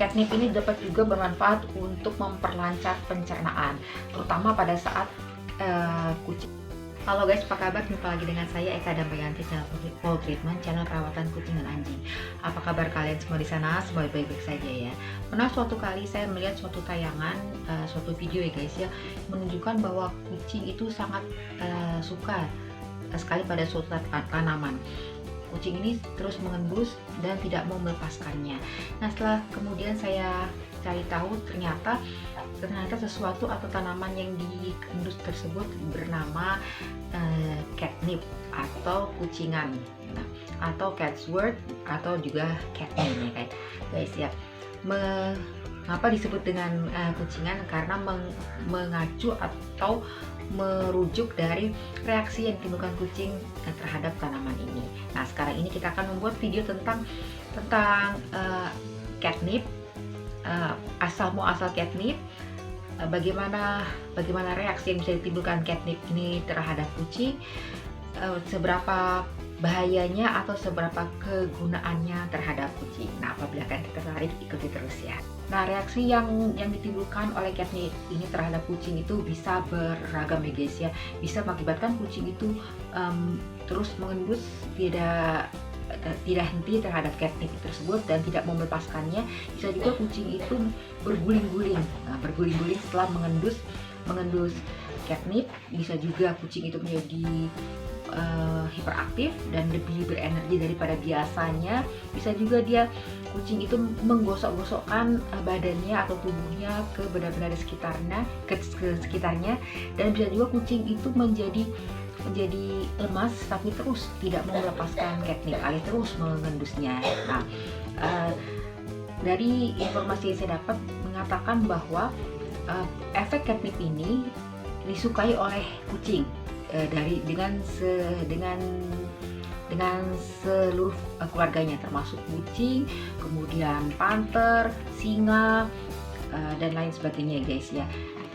Catnip ini dapat juga bermanfaat untuk memperlancar pencernaan, terutama pada saat kucing. Halo guys, apa kabar? Jumpa lagi dengan saya Eka Damayanti, channel Paw Treatment, channel perawatan kucing dan anjing. Apa kabar kalian semua di sana? Semoga baik-baik saja ya. Pernah suatu kali saya melihat suatu tayangan, suatu video ya guys ya, menunjukkan bahwa kucing itu sangat suka sekali pada suatu tanaman. Kucing ini terus mengendus dan tidak mau melepaskannya. Nah, setelah kemudian saya cari tahu, ternyata sesuatu atau tanaman yang diendus tersebut bernama catnip atau kucingan, atau catsword atau juga catnip ya guys ya. Mengapa disebut dengan kucingan? Karena mengacu atau merujuk dari reaksi yang ditimbulkan kucing terhadap tanaman ini. Nah, sekarang ini kita akan membuat video tentang catnip, asal muasal catnip, bagaimana reaksi yang bisa ditimbulkan catnip ini terhadap kucing, seberapa bahayanya atau seberapa kegunaannya terhadap kucing. Nah, apabila kalian tertarik, ikuti terus ya. Nah, reaksi yang ditimbulkan oleh catnip ini terhadap kucing itu bisa beragam ya guys ya. Bisa mengakibatkan kucing itu terus mengendus, tidak henti terhadap catnip tersebut dan tidak mau melepaskannya. Bisa juga kucing itu berguling-guling. Nah, berguling-guling setelah mengendus catnip. Bisa juga kucing itu menjadi hiperaktif dan lebih berenergi daripada biasanya. Bisa juga kucing itu menggosok-gosokkan badannya atau tubuhnya ke benda-benda di sekitarnya, dan bisa juga kucing itu menjadi lemas tapi terus tidak mau melepaskan catnip, alias terus mengendusnya. Nah, dari informasi yang saya dapat mengatakan bahwa efek catnip ini disukai oleh kucing dengan seluruh keluarganya, termasuk kucing, kemudian panter, singa, dan lain sebagainya guys ya.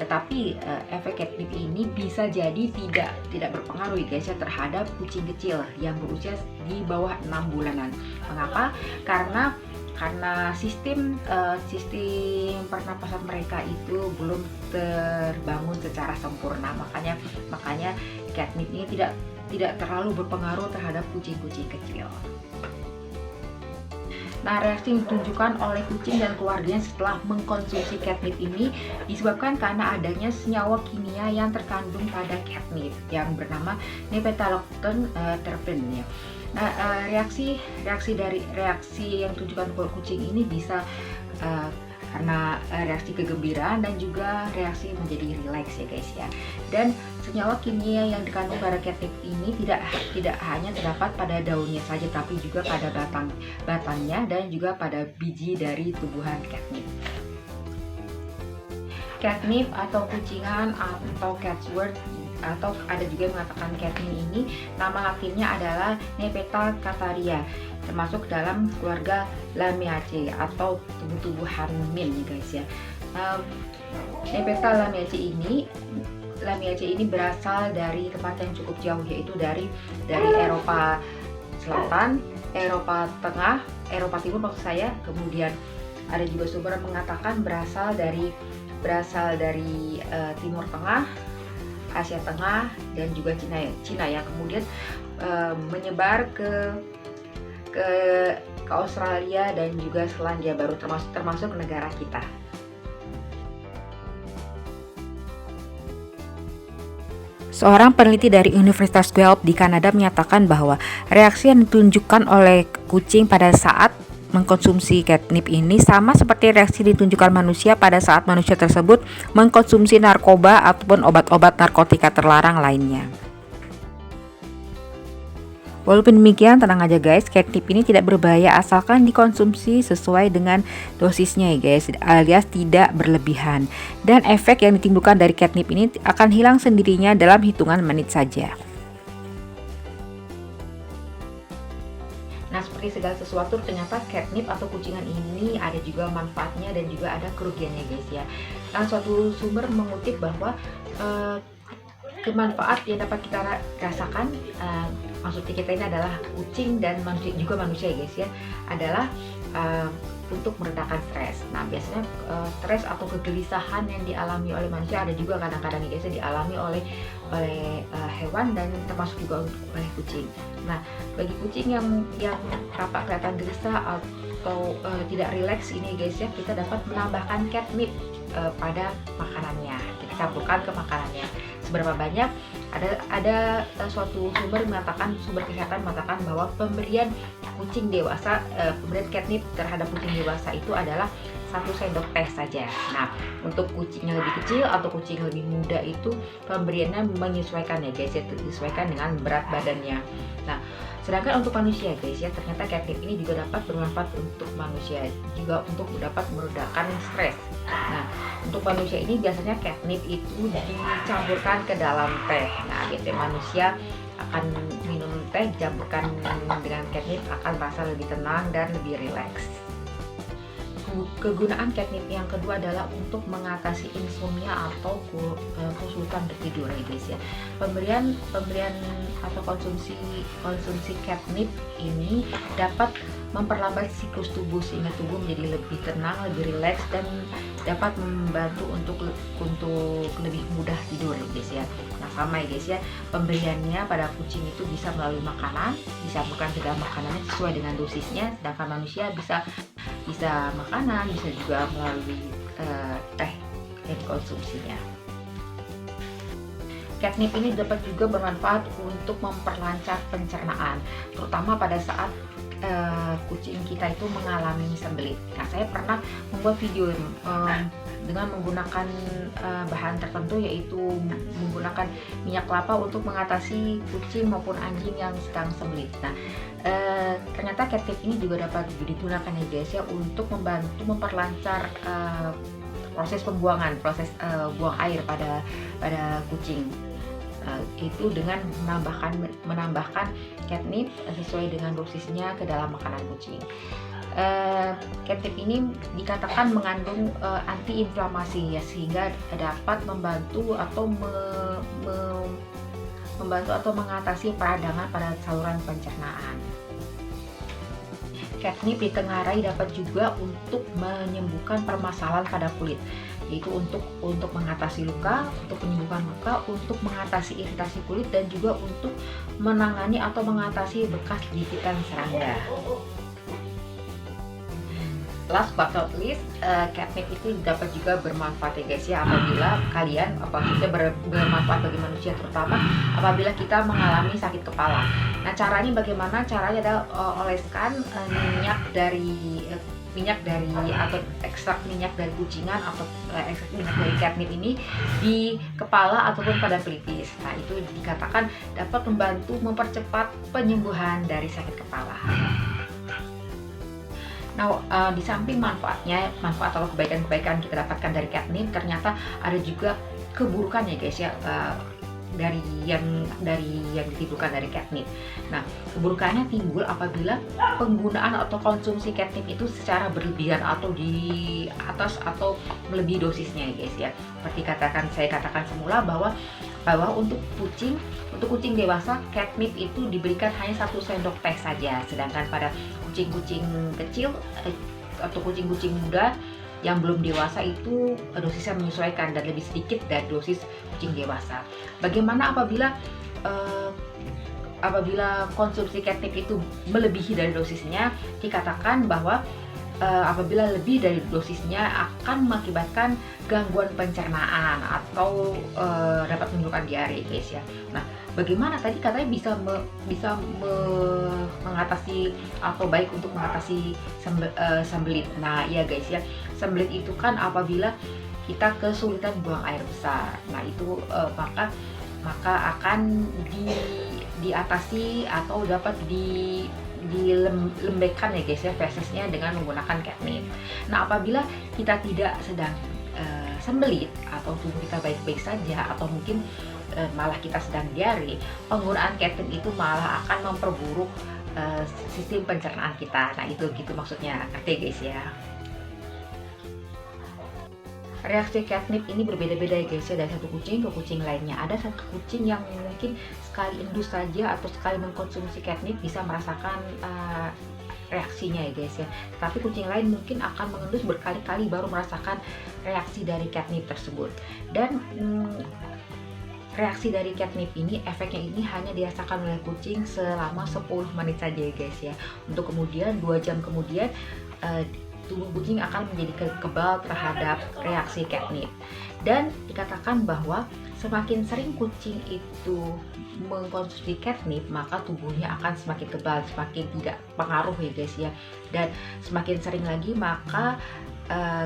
Tetapi efek catnip ini bisa jadi tidak berpengaruh guys ya terhadap kucing kecil yang berusia di bawah 6 bulanan. Mengapa? Karena sistem pernapasan mereka itu belum terbangun secara sempurna. Makanya catnip ini tidak terlalu berpengaruh terhadap kucing-kucing kecil. Nah, reaksi yang ditunjukkan oleh kucing dan keluarganya setelah mengkonsumsi catnip ini disebabkan karena adanya senyawa kimia yang terkandung pada catnip yang bernama Nepetaloctone terpen ya. Nah, reaksi yang ditunjukkan oleh kucing ini bisa karena reaksi kegembiraan dan juga reaksi menjadi rileks ya guys ya. Dan senyawa kimia yang dikandung pada catnip ini tidak hanya terdapat pada daunnya saja, tapi juga pada batangnya dan juga pada biji dari tumbuhan catnip. Catnip atau kucingan atau catsword, atau ada juga yang mengatakan catnip ini, nama latinnya adalah Nepeta cataria, termasuk dalam keluarga Lamiaceae atau tumbuh-tumbuhan mint ya guys ya. Nepeta Lamiaceae ini berasal dari tempat yang cukup jauh, yaitu dari Eropa Selatan, Eropa Tengah, Eropa Timur maksud saya. Kemudian ada juga sumber mengatakan berasal dari Timur Tengah, Asia Tengah, dan juga Cina ya. Kemudian menyebar ke Australia dan juga Selandia Baru, termasuk negara kita. Seorang peneliti dari Universitas Guelph di Kanada menyatakan bahwa reaksi yang ditunjukkan oleh kucing pada saat mengkonsumsi catnip ini sama seperti reaksi ditunjukkan manusia pada saat manusia tersebut mengkonsumsi narkoba ataupun obat-obat narkotika terlarang lainnya. Walaupun demikian, tenang aja guys, catnip ini tidak berbahaya asalkan dikonsumsi sesuai dengan dosisnya ya guys, alias tidak berlebihan. Dan efek yang ditimbulkan dari catnip ini akan hilang sendirinya dalam hitungan menit saja. Nah, seperti segala sesuatu, ternyata catnip atau kucingan ini ada juga manfaatnya dan juga ada kerugiannya guys ya. Nah, suatu sumber mengutip bahwa kemanfaat yang dapat kita rasakan, maksudnya kita ini adalah kucing dan manusia ya guys ya, adalah untuk meredakan stres. Nah, biasanya stres atau kegelisahan yang dialami oleh manusia ada juga kadang-kadang guys dialami oleh hewan dan termasuk juga oleh kucing. Nah, bagi kucing yang tampak kelihatan gelisah atau tidak rileks ini guys ya, kita dapat menambahkan catnip pada makanannya. Kita campurkan ke makanannya. Seberapa banyak? Ada suatu sumber kesehatan mengatakan bahwa pemberian kucing dewasa, pemberian catnip terhadap kucing dewasa itu adalah 1 sendok teh saja. Nah, untuk kucing yang lebih kecil atau kucing yang lebih muda itu pemberiannya menyesuaikan ya guys ya, disesuaikan dengan berat badannya. Nah, sedangkan untuk manusia guys ya, ternyata catnip ini juga dapat bermanfaat untuk manusia, juga untuk dapat meredakan stres. Nah, untuk manusia ini biasanya catnip itu dicampurkan ke dalam teh. Nah, biasanya manusia akan minum teh dicampurkan dengan catnip akan merasa lebih tenang dan lebih rileks. Kegunaan catnip yang kedua adalah untuk mengatasi insomnia atau kesulitan bertidur ya guys ya. Pemberian atau konsumsi catnip ini dapat memperlambat siklus tubuh sehingga tubuh menjadi lebih tenang, lebih rileks dan dapat membantu untuk lebih mudah tidur ya guys ya. Nah, sama ya guys ya, pemberiannya pada kucing itu bisa melalui makanan, dicampurkan ke dalam makanannya sesuai dengan dosisnya, sedangkan manusia bisa makanan, bisa juga melalui teh yang dikonsumsinya. Catnip ini dapat juga bermanfaat untuk memperlancar pencernaan, terutama pada saat kucing kita itu mengalami sembelit. Nah, saya pernah membuat video dengan menggunakan bahan tertentu, yaitu menggunakan minyak kelapa untuk mengatasi kucing maupun anjing yang sedang sembelit. Nah, ternyata catnip ini juga dapat digunakan ya guys ya untuk membantu memperlancar proses pembuangan, buang air pada kucing. Itu dengan menambahkan catnip sesuai dengan dosisnya ke dalam makanan kucing. Catnip ini dikatakan mengandung antiinflamasi ya, sehingga dapat membantu atau mengatasi peradangan pada saluran pencernaan. Catnip ditengarai dapat juga untuk menyembuhkan permasalahan pada kulit, yaitu untuk mengatasi luka, untuk menyembuhkan luka, untuk mengatasi iritasi kulit, dan juga untuk menangani atau mengatasi bekas gigitan serangga. Last but not least, catnip itu dapat juga bermanfaat ya guys ya, apabila bermanfaat bagi manusia, terutama apabila kita mengalami sakit kepala. Nah, caranya bagaimana? Caranya adalah oleskan minyak dari atau ekstrak minyak dari kucingan atau ekstrak minyak dari catnip ini di kepala ataupun pada pelipis. Nah, itu dikatakan dapat membantu mempercepat penyembuhan dari sakit kepala. Nah, di samping manfaat atau kebaikan kita dapatkan dari catnip, ternyata ada juga keburukan ya guys ya, dari yang ditimbulkan dari catnip. Nah, keburukannya timbul apabila penggunaan atau konsumsi catnip itu secara berlebihan atau di atas atau melebihi dosisnya ya guys ya. Seperti saya katakan semula bahwa untuk kucing dewasa catnip itu diberikan hanya 1 sendok teh saja, sedangkan pada kucing-kucing kecil atau kucing-kucing muda yang belum dewasa itu dosisnya menyesuaikan dan lebih sedikit dari dosis kucing dewasa. Bagaimana apabila konsumsi catnip itu melebihi dari dosisnya? Dikatakan bahwa apabila lebih dari dosisnya akan mengakibatkan gangguan pencernaan atau dapat menimbulkan diare guys ya. Nah, bagaimana tadi katanya bisa mengatasi atau baik untuk mengatasi sembelit. Nah, iya guys ya, sembelit itu kan apabila kita kesulitan buang air besar. Nah, itu maka akan diatasi atau dapat dilembekkan ya guys ya fesesnya dengan menggunakan catnip. Nah, apabila kita tidak sedang sembelit atau tubuh kita baik-baik saja atau mungkin malah kita sedang diare, penggunaan catnip itu malah akan memperburuk sistem pencernaan kita. Nah, itu gitu maksudnya, ngerti guys ya. Reaksi catnip ini berbeda-beda ya guys ya, dari satu kucing ke kucing lainnya. Ada satu kucing yang mungkin sekali endus saja atau sekali mengkonsumsi catnip bisa merasakan reaksinya ya guys ya. Tapi kucing lain mungkin akan mengendus berkali-kali baru merasakan reaksi dari catnip tersebut. Dan reaksi dari catnip ini, efeknya ini hanya dirasakan oleh kucing selama 10 menit saja ya guys ya. Untuk kemudian 2 jam kemudian tubuh kucing akan menjadi kebal terhadap reaksi catnip. Dan dikatakan bahwa semakin sering kucing itu mengkonsumsi catnip, maka tubuhnya akan semakin kebal, semakin tidak pengaruh ya guys ya. Dan semakin sering lagi maka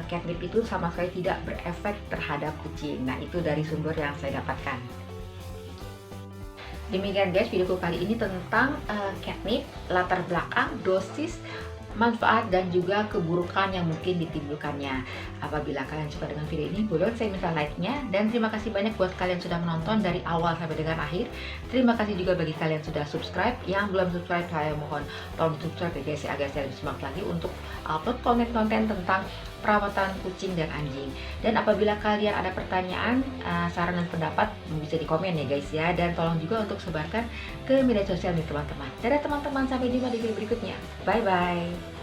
catnip itu sama sekali tidak berefek terhadap kucing. Nah, itu dari sumber yang saya dapatkan. Demikian guys videoku kali ini tentang catnip, latar belakang, dosis, manfaat, dan juga keburukan yang mungkin ditimbulkannya. Apabila kalian suka dengan video ini, boleh saya minta like-nya. Dan terima kasih banyak buat kalian sudah menonton dari awal sampai dengan akhir. Terima kasih juga bagi kalian sudah subscribe. Yang belum subscribe, saya mohon tolong subscribe ya guys, agar saya lebih semangat lagi untuk upload konten-konten tentang perawatan kucing dan anjing. Dan apabila kalian ada pertanyaan, saran dan pendapat, bisa di komen ya guys ya. Dan tolong juga untuk sebarkan ke media sosial nih teman-teman. Dadah teman-teman, sampai jumpa di video berikutnya. Bye bye.